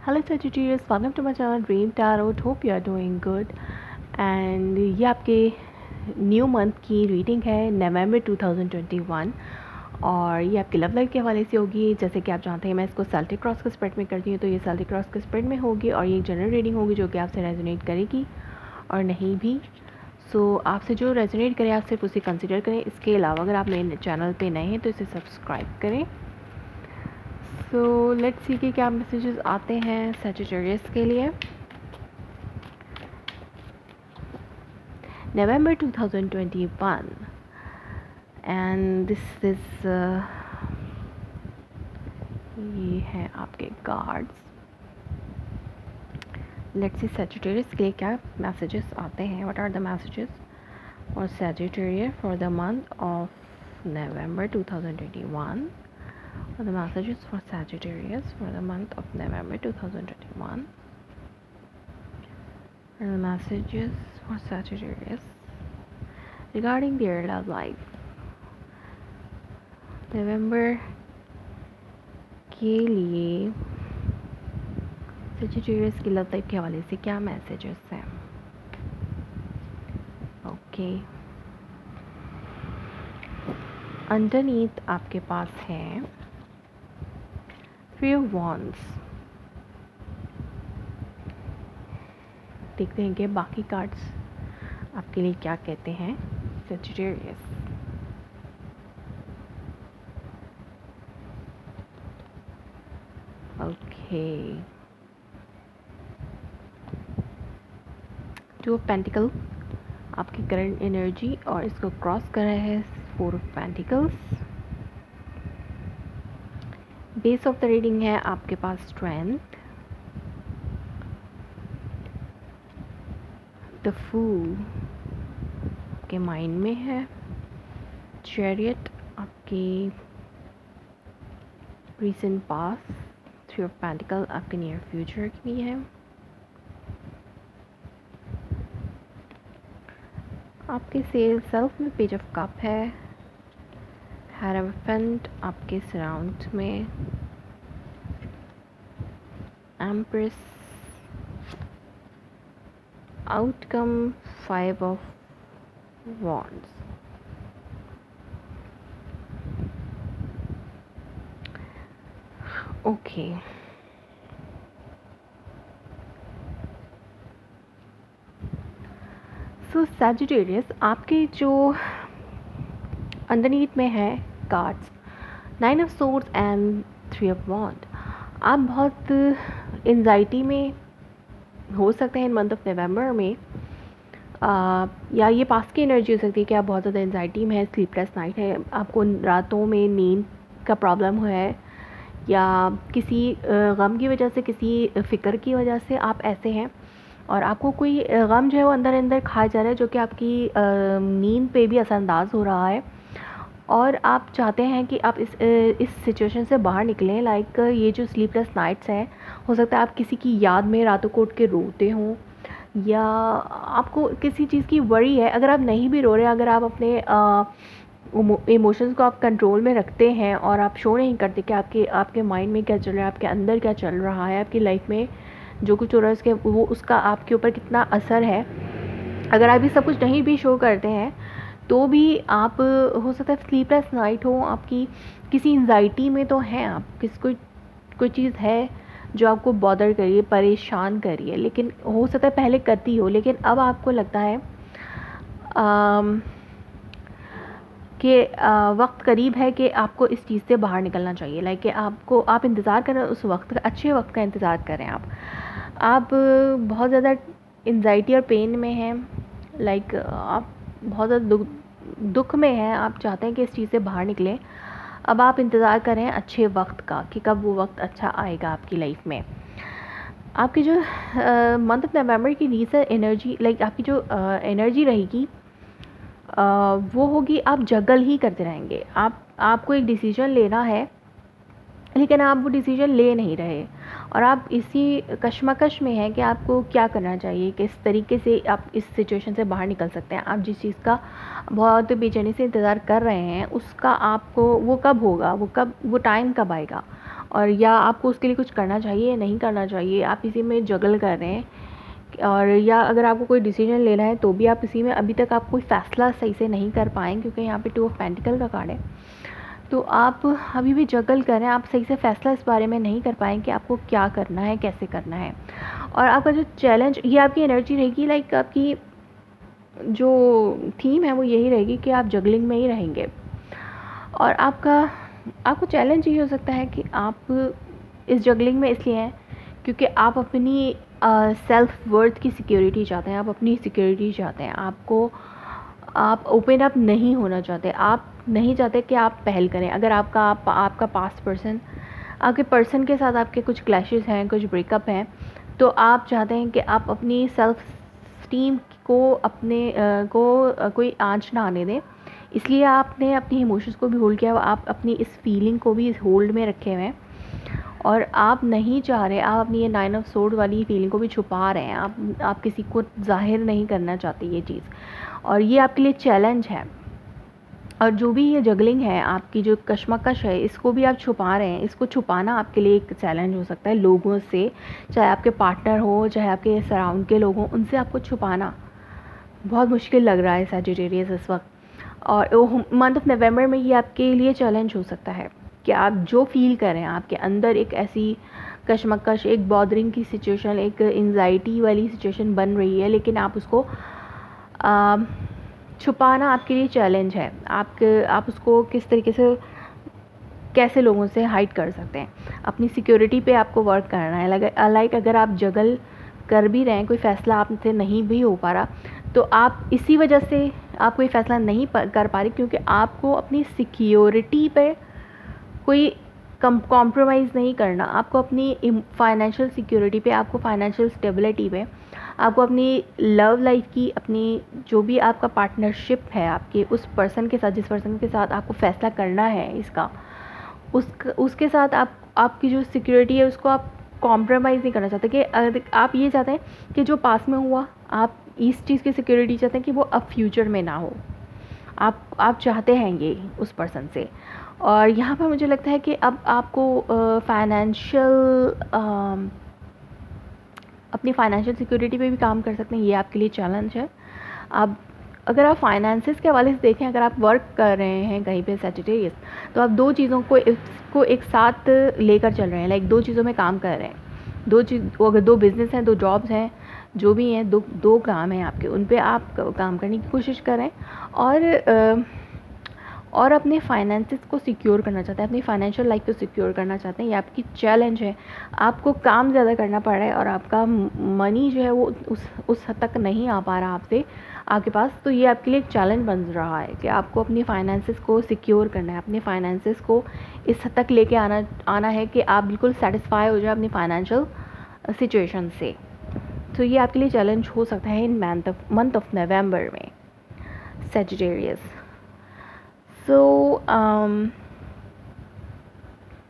Hello Sagittarius, welcome to my channel Dream Tarot. Hope you are doing good. And ये आपके new month की reading है नवंबर 2021 और ये आपकी लव लाइफ के हवाले से होगी। जैसे कि आप जानते हैं मैं इसको सेल्टिक क्रॉस के स्प्रेड में करती हूँ, तो ये सेल्टिक क्रॉस के स्प्रेड में होगी और ये एक जनरल रीडिंग होगी जो कि आपसे रेजोनेट करेगी और नहीं भी। सो आपसे जो रेजोनेट करे आप सिर्फ उसे कंसिडर करें। इसके अलावा अगर आप मेरे चैनल पे नए हैं तो इसे सब्सक्राइब करें। सो लेट्स सी कि क्या मैसेजेस आते हैं सैजिटेरियस के लिए नवंबर 2021 एंड दिस इज़ ये है आपके कार्ड्स। लेट्स सी सैजिटेरियस के लिए क्या मैसेजेस आते हैं। What are the messages for Sagittarius for the month of November 2021 or the messages for Sagittarius for the month of November 2021 and the messages for Sagittarius regarding their love life November के लिए Sagittarius की love life के हवाले से क्या messages हैं। Okay, underneath आपके पास है Three of Wands। देखते हैं कि बाकी कार्ड्स आपके लिए क्या कहते हैं Sagittarius। Okay, two of pentacle आपकी करंट एनर्जी और इसको क्रॉस कर रहा है four of pentacles. Base of the reading है आपके पास स्ट्रेंथ, द फूल आपके माइंड में है, चैरियट आपकी recent past, three of pentacle आपके नियर फ्यूचर की भी है, आपके सेल्फ में पेज ऑफ कप है, हेरोफेंट आपके सराउंड में, empress, outcome five of wands. Okay, so Sagittarius आपके जो अंडरनीथ में है cards nine of swords and three of wand. आप बहुत एंजाइटी में हो सकते हैं इन मंथ ऑफ नवंबर में, या ये पास की एनर्जी हो सकती है कि आप बहुत ज़्यादा एंजाइटी में है, स्लीपलेस नाइट है, आपको रातों में नींद का प्रॉब्लम है या किसी गम की वजह से, किसी फ़िक्र की वजह से आप ऐसे हैं और आपको कोई गम जो है वो अंदर अंदर खाया जा रहा है जो कि आपकी नींद पे भी असरअंदाज हो रहा है और आप चाहते हैं कि आप इस सिचुएशन से बाहर निकलें। लाइक ये जो स्लीपलेस नाइट्स हैं, हो सकता है आप किसी की याद में रातों को उठ के रोते हों या आपको किसी चीज़ की वरी है। अगर आप नहीं भी रो रहे, अगर आप अपने इमोशंस को आप कंट्रोल में रखते हैं और आप शो नहीं करते कि आपके माइंड में क्या चल रहा है, आपके अंदर क्या चल रहा है, आपकी लाइफ में जो कुछ हो रहा है उसके उसका आपके ऊपर कितना असर है, अगर आप ये सब कुछ नहीं भी शो करते हैं तो भी आप हो सकता है स्लीपलेस नाइट हो, आपकी किसी एंजाइटी में तो हैं आप, कोई चीज़ है जो आपको बॉदर करिए, परेशान करिए, लेकिन हो सकता है पहले करती हो लेकिन अब आपको लगता है कि वक्त करीब है कि आपको इस चीज़ से बाहर निकलना चाहिए। लाइक कि आप इंतज़ार कर रहे हैं, उस वक्त का, अच्छे वक्त का इंतज़ार कर रहे हैं आप बहुत ज़्यादा एंजाइटी और पेन में हैं। लाइक आप बहुत ज़्यादा दुख में हैं, आप चाहते हैं कि इस चीज़ से बाहर निकलें। अब आप इंतज़ार कर रहे हैं अच्छे वक्त का कि कब वो वक्त अच्छा आएगा आपकी लाइफ में। आपकी जो मंथ ऑफ नवंबर की रीसेंट एनर्जी, लाइक आपकी जो एनर्जी रहेगी वो होगी आप जगल ही करते रहेंगे। आपको एक डिसीजन लेना है लेकिन आप वो डिसीजन ले नहीं रहे और आप इसी कश्मकश में हैं कि आपको क्या करना चाहिए, किस तरीके से आप इस सिचुएशन से बाहर निकल सकते हैं। आप जिस चीज़ का बहुत बेचैनी से इंतज़ार कर रहे हैं उसका आपको वो कब होगा, वो टाइम कब आएगा और या आपको उसके लिए कुछ करना चाहिए या नहीं करना चाहिए, आप इसी में जगल कर रहे हैं। और या अगर आपको कोई डिसीजन लेना है तो भी आप इसी में अभी तक आप कोई फ़ैसला सही से नहीं कर पाएँ, क्योंकि यहाँ पे 2 ऑफ पेंटिकल का कार्ड है। तो आप अभी भी जगल कर रहे हैं, आप सही से फ़ैसला इस बारे में नहीं कर पाएँ कि आपको क्या करना है, कैसे करना है। और आपका जो चैलेंज, ये आपकी एनर्जी रहेगी, लाइक आपकी जो थीम है वो यही रहेगी कि आप जगलिंग में ही रहेंगे। और आपको चैलेंज ये हो सकता है कि आप इस जगलिंग में इसलिए हैं क्योंकि आप अपनी सेल्फ वर्थ की सिक्योरिटी चाहते हैं, आप अपनी सिक्योरिटी चाहते हैं, आप ओपन अप नहीं होना चाहते, आप नहीं चाहते कि आप पहल करें। अगर आपका पास्ट पर्सन, आपके पर्सन के साथ आपके कुछ क्लैशेस हैं, कुछ ब्रेकअप हैं, तो आप चाहते हैं कि आप अपनी सेल्फ स्टीम को कोई आंच ना आने दें, इसलिए आपने अपनी इमोशंस को भी होल्ड किया, आप अपनी इस फीलिंग को भी होल्ड में रखे हुए हैं। और आप नहीं चाह रहे, आप अपनी ये 9 ऑफ सोर्ड वाली फीलिंग को भी छुपा रहे हैं, आप किसी को जाहिर नहीं करना चाहते ये चीज़, और ये आपके लिए चैलेंज है। और जो भी ये जगलिंग है, आपकी जो कशमकश है, इसको भी आप छुपा रहे हैं। इसको छुपाना आपके लिए एक चैलेंज हो सकता है लोगों से, चाहे आपके पार्टनर हो, चाहे आपके सराउंड के लोग हों, उनसे आपको छुपाना बहुत मुश्किल लग रहा है सैजिटेरियस इस वक्त। और मंथ ऑफ नवंबर में ये आपके लिए चैलेंज हो सकता है कि आप जो फील कर रहे हैं, आपके अंदर एक ऐसी कशमकश, एक बॉदरिंग की सिचुएशन, एक एंजाइटी वाली सिचुएशन बन रही है, लेकिन आप उसको छुपाना आपके लिए चैलेंज है। आप उसको किस तरीके से, कैसे लोगों से हाइड कर सकते हैं। अपनी सिक्योरिटी पे आपको वर्क करना है। लाइक अगर आप जगल कर भी रहे हैं, कोई फ़ैसला आपसे नहीं भी हो पा रहा, तो आप इसी वजह से आप कोई फ़ैसला नहीं कर पा रही क्योंकि आपको अपनी सिक्योरिटी पे कोई कॉम्प्रोमाइज़ नहीं करना। आपको अपनी फाइनेंशियल सिक्योरिटी पे, आपको फाइनेंशियल स्टेबिलिटी पे, आपको अपनी लव लाइफ की, अपनी जो भी आपका पार्टनरशिप है आपके उस पर्सन के साथ, जिस पर्सन के साथ आपको फ़ैसला करना है इसका, उसके साथ आपकी जो सिक्योरिटी है उसको आप कॉम्प्रोमाइज़ नहीं करना चाहते। कि आप ये चाहते हैं कि जो पास में हुआ, आप इस चीज़ की सिक्योरिटी चाहते हैं कि वो अब फ्यूचर में ना हो। आप चाहते हैं ये उस पर्सन से। और यहाँ पर मुझे लगता है कि अब आपको अपनी फाइनेंशियल सिक्योरिटी पे भी काम कर सकते हैं। ये आपके लिए चैलेंज है। आप अगर आप फाइनेंसिस के हवाले से देखें, अगर आप वर्क कर रहे हैं कहीं पे सैजिटेरियस, तो आप दो चीज़ों को एक साथ लेकर चल रहे हैं, लाइक दो चीज़ों में काम कर रहे हैं। अगर दो बिज़नेस हैं, दो जॉब्स हैं, जो भी हैं, दो काम हैं आपके, उन पे आप काम करने की कोशिश करें। और अपने फाइनेंसिस को सिक्योर करना चाहते हैं, अपनी फाइनेंशियल लाइफ को सिक्योर करना चाहते हैं। ये आपकी चैलेंज है। आपको काम ज़्यादा करना पड़ रहा है और आपका मनी जो है वो उस हद तक नहीं आ पा रहा आपके पास। तो ये आपके लिए एक चैलेंज बन रहा है कि आपको अपनी फाइनेंसिस को सिक्योर करना है, अपने फाइनेंसिस को इस हद तक लेके आना है कि आप बिल्कुल सेटिस्फाई हो जाए अपनी फाइनेंशियल सिचुएशन से। तो ये आपके लिए चैलेंज हो सकता है इन मंथ ऑफ नवंबर में, सैजिटेरियस।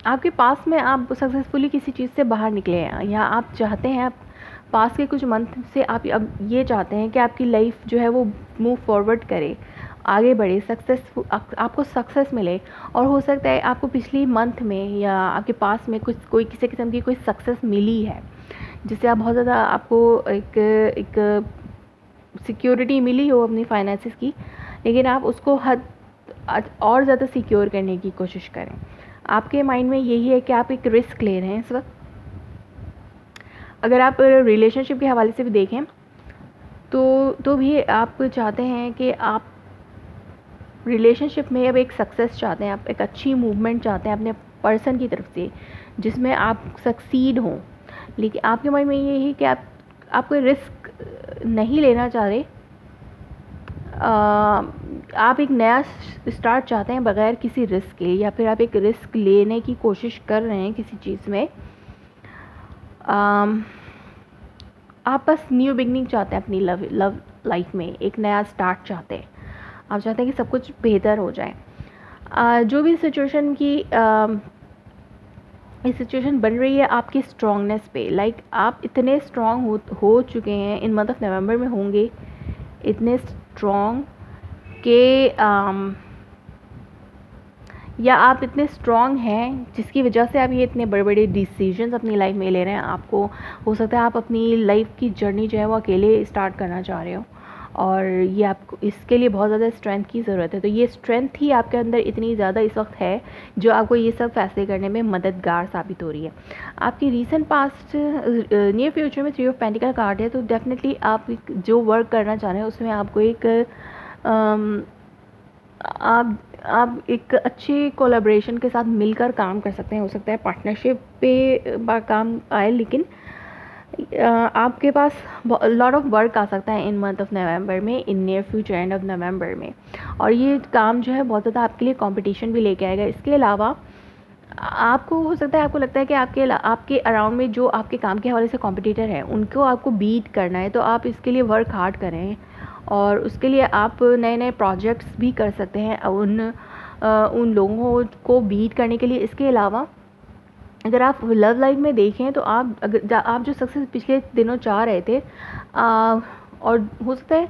आपके पास में आप सक्सेसफुली किसी चीज़ से बाहर निकले हैं, या आप चाहते हैं, आप पास के कुछ मंथ से आप अब ये चाहते हैं कि आपकी लाइफ जो है वो मूव फॉरवर्ड करे, आगे बढ़े, आपको सक्सेस मिले। और हो सकता है आपको पिछली मंथ में या आपके पास में कोई किसी किस्म की कोई सक्सेस मिली है, जिससे आप बहुत ज़्यादा, आपको एक सिक्योरिटी मिली हो अपनी फाइनेंसिस की, लेकिन आप उसको और ज़्यादा सिक्योर करने की कोशिश करें। आपके माइंड में यही है कि आप एक रिस्क ले रहे हैं इस वक्त। अगर आप रिलेशनशिप के हवाले से भी देखें तो भी आप चाहते हैं कि आप रिलेशनशिप में अब एक सक्सेस चाहते हैं, आप एक अच्छी मूवमेंट चाहते हैं अपने पर्सन की तरफ से, जिसमें आप सक्सीड हों। लेकिन आपके माइंड में ये है कि आप कोई रिस्क नहीं लेना चाह रहे। आप एक नया स्टार्ट चाहते हैं बगैर किसी रिस्क के, या फिर आप एक रिस्क लेने की कोशिश कर रहे हैं किसी चीज़ में। आप बस न्यू बिगनिंग चाहते हैं अपनी लव लाइफ में, एक नया स्टार्ट चाहते हैं। आप चाहते हैं कि सब कुछ बेहतर हो जाए। जो भी सिचुएशन की ये सिचुएशन बन रही है आपकी स्ट्रॉन्गनेस पे, लाइक आप इतने स्ट्रॉन्ग हो चुके हैं, इन मंथ ऑफ नवंबर में होंगे इतने स्ट्रॉन्ग कि या आप इतने स्ट्रॉन्ग हैं जिसकी वजह से आप ये इतने बड़े बड़े डिसीजंस अपनी लाइफ में ले रहे हैं। आपको हो सकता है आप अपनी लाइफ की जर्नी जो है वो अकेले स्टार्ट करना चाह रहे हो, और ये आपको इसके लिए बहुत ज़्यादा स्ट्रेंथ की ज़रूरत है। तो ये स्ट्रेंथ ही आपके अंदर इतनी ज़्यादा इस वक्त है जो आपको ये सब फैसले करने में मददगार साबित हो रही है। आपकी रीसेंट पास्ट नियर फ्यूचर में 3 ऑफ पेंटिकल कार्ड है, तो डेफिनेटली आप जो वर्क करना चाह रहे हैं उसमें आपको एक आप एक अच्छे कोलैबोरेशन के साथ मिलकर काम कर सकते हैं। हो सकता है पार्टनरशिप पे काम आए, लेकिन आपके पास लॉट ऑफ वर्क आ सकता है इन मंथ ऑफ नवंबर में, in near future end of November में। और ये काम जो है बहुत ज़्यादा आपके लिए कंपटीशन भी लेके आएगा। इसके अलावा आपको हो सकता है, आपको लगता है कि आपके अराउंड में जो आपके काम के हवाले से कॉम्पिटिटर हैं उनको आपको बीट करना है, तो आप इसके लिए वर्क हार्ड करें, और उसके लिए आप नए नए प्रोजेक्ट्स भी कर सकते हैं उन लोगों को बीट करने के लिए। इसके अलावा अगर आप लव लाइफ में देखें तो आप जो सक्सेस पिछले दिनों चाह रहे थे, और हो सकता है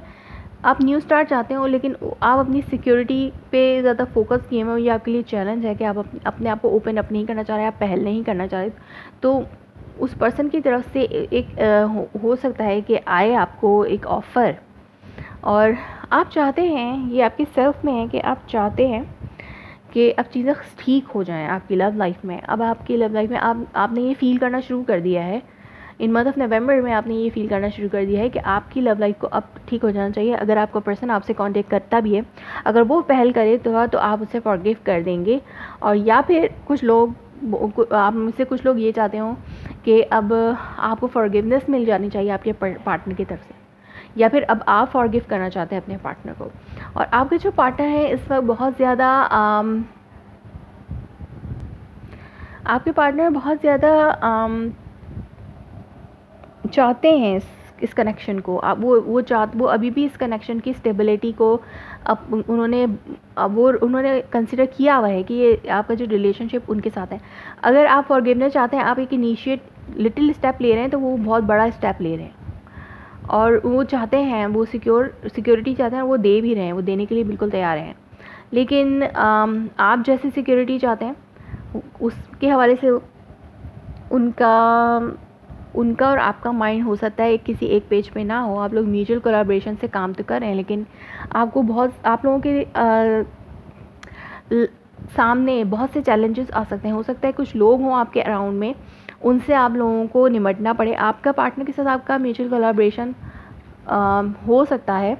आप न्यू स्टार्ट चाहते हो, लेकिन आप अपनी सिक्योरिटी पे ज़्यादा फोकस किए हुए हो, ये आपके लिए चैलेंज है कि आप अपने आप को ओपन अप नहीं करना चाह रहे, आप पहल नहीं करना चाह रहे, तो उस पर्सन की तरफ से एक हो सकता है कि आए आपको एक ऑफ़र, और आप चाहते हैं, ये आपके सेल्फ में है कि आप चाहते हैं कि अब चीज़ें ठीक हो जाएं आपकी लव लाइफ में। अब आपकी लव लाइफ में आपने ये फ़ील करना शुरू कर दिया है, इन मंथ ऑफ नवंबर में आपने ये फ़ील करना शुरू कर दिया है कि आपकी लव लाइफ को अब ठीक हो जाना चाहिए। अगर आपका पर्सन आपसे कांटेक्ट करता भी है, अगर वो पहल करे तो आप उसे फॉरगिव कर देंगे। और या फिर कुछ लोग, आप में से कुछ लोग ये चाहते हो कि अब आपको फॉरगिवनेस मिल जानी चाहिए आपके पार्टनर की तरफ से, या फिर अब आप फॉरगिव करना चाहते हैं अपने पार्टनर को। और आपके जो पार्टनर है इस वक्त बहुत ज़्यादा आपके पार्टनर बहुत ज़्यादा चाहते हैं इस कनेक्शन को। आप वो अभी भी इस कनेक्शन की स्टेबिलिटी को उन्होंने कंसिडर किया हुआ है कि ये आपका जो रिलेशनशिप उनके साथ है। अगर आप फॉरगिवनेस चाहते हैं, आप एक इनिशिएट लिटिल स्टेप ले रहे हैं, तो वो बहुत बड़ा स्टेप ले रहे हैं, और वो चाहते हैं, वो सिक्योरिटी चाहते हैं, वो दे भी रहे हैं, वो देने के लिए बिल्कुल तैयार हैं। लेकिन आप जैसी सिक्योरिटी चाहते हैं उसके हवाले से उनका और आपका माइंड हो सकता है किसी एक पेज पे ना हो। आप लोग म्यूचुअल कोलैबोरेशन से काम तो कर रहे हैं, लेकिन आप लोगों के सामने बहुत से चैलेंजेस आ सकते हैं। हो सकता है कुछ लोग हों आपके अराउंड में, उनसे आप लोगों को निपटना पड़े। आपका पार्टनर के साथ आपका म्यूचुअल कोलैबोरेशन हो सकता है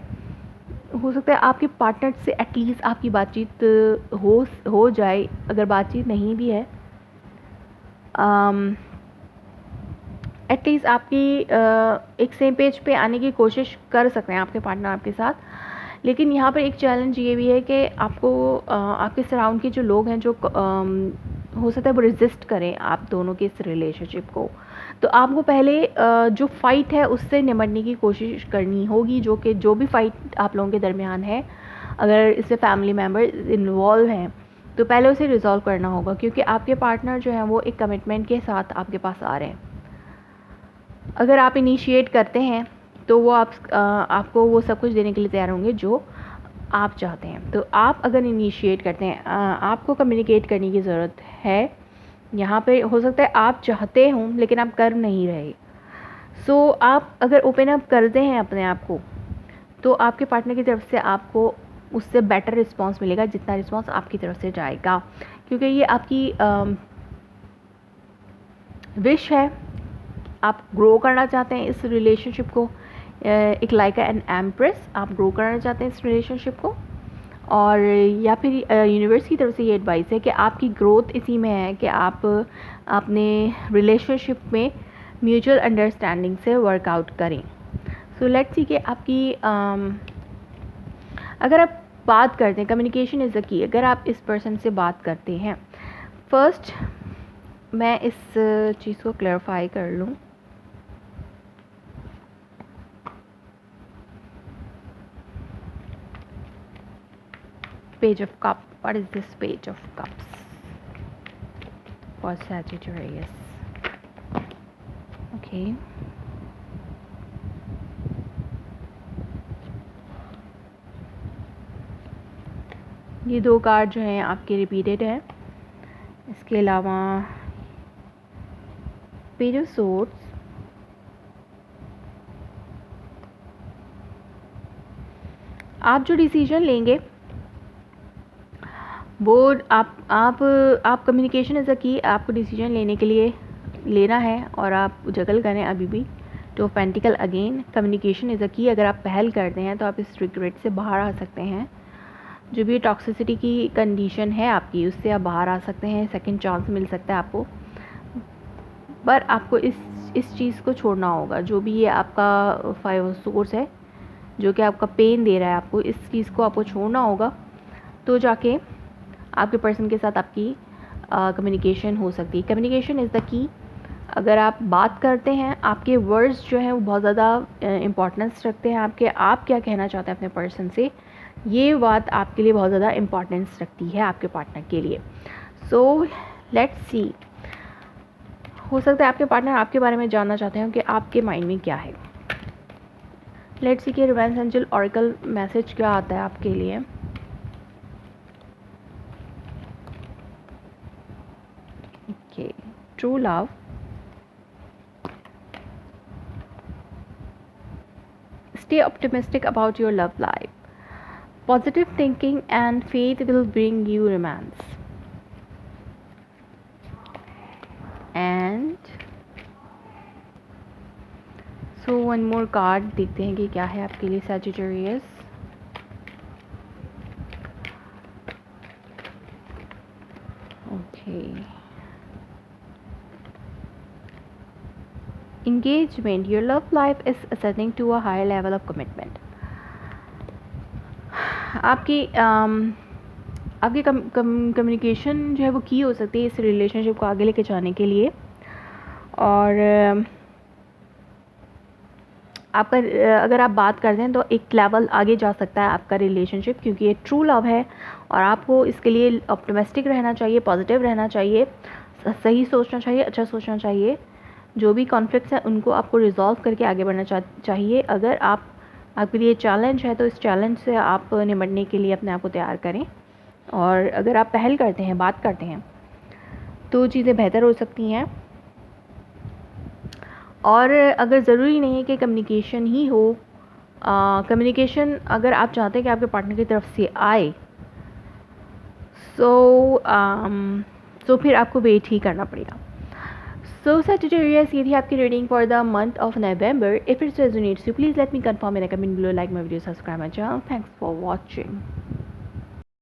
आपके पार्टनर से एटलीस्ट आपकी बातचीत हो जाए। अगर बातचीत नहीं भी है, एटलीस्ट आपकी एक सेम पेज पे आने की कोशिश कर सकते हैं आपके पार्टनर आपके साथ। लेकिन यहाँ पर एक चैलेंज ये भी है कि आपको आपके सराउंड के जो लोग हैं, जो हो सकता है वो रेजिस्ट करें आप दोनों के इस रिलेशनशिप को। तो आपको पहले जो फ़ाइट है उससे निपटने की कोशिश करनी होगी, जो भी फ़ाइट आप लोगों के दरमियान है, अगर इससे फैमिली मेम्बर इन्वॉल्व हैं तो पहले उसे रिज़ॉल्व करना होगा, क्योंकि आपके पार्टनर जो हैं वो एक कमिटमेंट के साथ आपके पास आ रहे हैं। अगर आप इनिशिएट करते हैं तो वो आपको वो सब कुछ देने के लिए तैयार होंगे जो आप चाहते हैं। तो आप अगर इनिशिएट करते हैं, आपको कम्युनिकेट करने की ज़रूरत है। यहाँ पे हो सकता है आप चाहते हों लेकिन आप कर नहीं रहे। सो आप अगर ओपन अप करते हैं अपने आप को, तो आपके पार्टनर की तरफ से आपको उससे बेटर रिस्पांस मिलेगा जितना रिस्पांस आपकी तरफ से जाएगा, क्योंकि ये आपकी विश है। आप ग्रो करना चाहते हैं इस रिलेशनशिप को, एक लाइक एन एम्प्रेस आप ग्रो करना चाहते हैं इस रिलेशनशिप को। और या फिर यूनिवर्स की तरफ से ये एडवाइस है कि आपकी ग्रोथ इसी में है कि आप अपने रिलेशनशिप में म्यूचुअल अंडरस्टैंडिंग से वर्कआउट करें। सो लेट्स सी कि आपकी अगर आप बात करते हैं, कम्युनिकेशन इज़ द की। अगर आप इस पर्सन से बात करते हैं, फर्स्ट मैं इस चीज़ को क्लैरिफाई कर लूँ। Page of Cup. What is this Page of Cups for Sagittarius? Okay. ये 2 कार्ड जो हैं आपके रिपीटेड हैं। इसके अलावा पेज ऑफ सोर्ड्स, आप जो डिसीजन लेंगे वो आप कम्युनिकेशन एज अ की आपको डिसीजन लेने के लिए लेना है और आप जगल करें अभी भी। तो pentacle again, communication is a की। अगर आप पहल करते हैं तो आप इस रिग्रेट से बाहर आ सकते हैं। जो भी टॉक्सिसिटी की कंडीशन है आपकी, उससे आप बाहर आ सकते हैं। सेकंड चांस मिल सकता है आपको, पर आपको इस चीज़ को छोड़ना होगा। जो भी ये आपका 5 सोर्स है जो कि आपका पेन दे रहा है आपको, इस चीज़ को आपको छोड़ना होगा, तो जाके आपके पर्सन के साथ आपकी कम्युनिकेशन हो सकती है। Communication is the key. अगर आप बात करते हैं, आपके वर्ड्स जो हैं वो बहुत ज़्यादा इम्पोर्टेंस रखते हैं। आप क्या कहना चाहते हैं अपने पर्सन से, ये बात आपके लिए बहुत ज़्यादा इम्पोर्टेंस रखती है आपके पार्टनर के लिए। सो लेट्स सी, हो सकता है आपके पार्टनर आपके बारे में जानना चाहते हैं कि आपके माइंड में क्या है। लेट्स सी कि रोमांस एंजल ऑरेकल मैसेज क्या आता है आपके लिए। Okay, true love, stay optimistic about your love life. Positive thinking and faith will bring you romance. And so one more card देखते हैं कि क्या है आपके लिए Sagittarius. Okay. Engagement. Your love life is ascending to a higher level of commitment. आपकी communication जो है वो की हो सकती है इस रिलेशनशिप को आगे लेके जाने के लिए। और आपका अगर आप बात करते हैं तो एक लेवल आगे जा सकता है आपका रिलेशनशिप, क्योंकि ये ट्रू लव है। और आपको इसके लिए ऑप्टिमिस्टिक रहना चाहिए, पॉजिटिव रहना चाहिए, सही सोचना चाहिए, अच्छा सोचना चाहिए। जो भी कॉन्फ्लिक्ट्स हैं उनको आपको रिजॉल्व करके आगे बढ़ना चाहिए। अगर आपके लिए चैलेंज है तो इस चैलेंज से आप निपटने के लिए अपने आप को तैयार करें। और अगर आप पहल करते हैं, बात करते हैं, तो चीज़ें बेहतर हो सकती हैं। और अगर ज़रूरी नहीं है कि कम्युनिकेशन ही हो, कम्युनिकेशन अगर आप चाहते हैं कि आपके पार्टनर की तरफ से आए, सो फिर आपको वेट ही करना पड़ेगा। सो Sagittarius, ये थी आपकी reading for the month of November. If it's resonates you please let me confirm in a comment below, like my video, subscribe my channel. Thanks for watching.